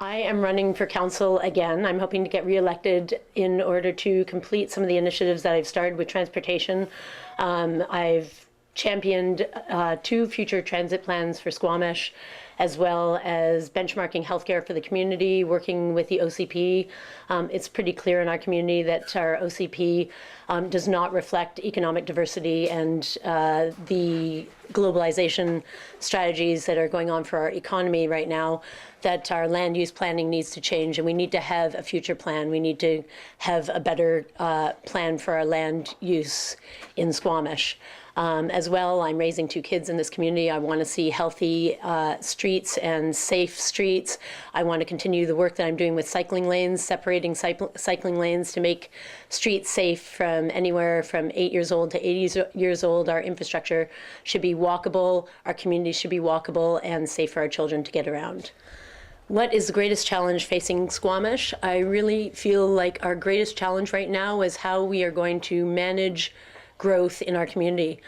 I am running for council again. I'm hoping to get reelected in order to complete some of the initiatives that I've started with transportation. I've championed two future transit plans for Squamish, as well as benchmarking healthcare for the community, working with the OCP. It's pretty clear in our community that our OCP does not reflect economic diversity and the globalization strategies that are going on for our economy right now, that our land use planning needs to change, and we need to have a future plan. We need to have a better plan for our land use in Squamish. As well, I'm raising two kids in this community. I want to see healthy streets and safe streets. I want to continue the work that I'm doing with cycling lanes, separating cycling lanes to make streets safe from anywhere from 8 years old to 80 years old. Our infrastructure should be walkable, our communities should be walkable and safe for our children to get around. What is the greatest challenge facing Squamish? I really feel like our greatest challenge right now is how we are going to manage growth in our community.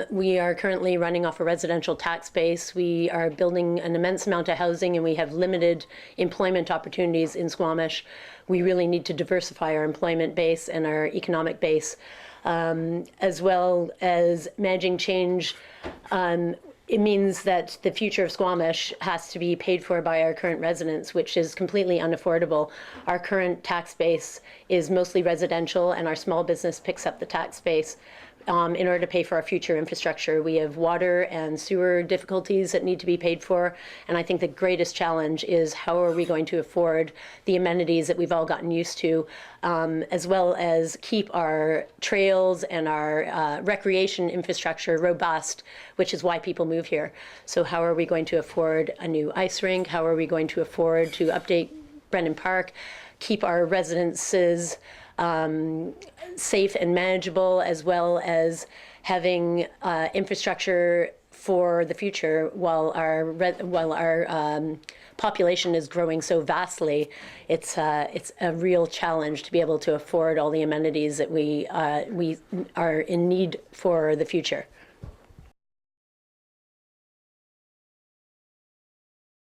We are currently running off a residential tax base. We are building an immense amount of housing and we have limited employment opportunities in Squamish. We really need to diversify our employment base and our economic base, as well as managing change. It means that the future of Squamish has to be paid for by our current residents, which is completely unaffordable. Our current tax base is mostly residential, and our small business picks up the tax base. In order to pay for our future infrastructure, we have water and sewer difficulties that need to be paid for, and I think the greatest challenge is how are we going to afford the amenities that we've all gotten used to, as well as keep our trails and our recreation infrastructure robust, which is why people move here. So how are we going to afford a new ice rink? How are we going to afford to update Brennan Park, keep our residences safe and manageable, as well as having infrastructure for the future while our population is growing so vastly. It's a real challenge to be able to afford all the amenities that we are in need for the future.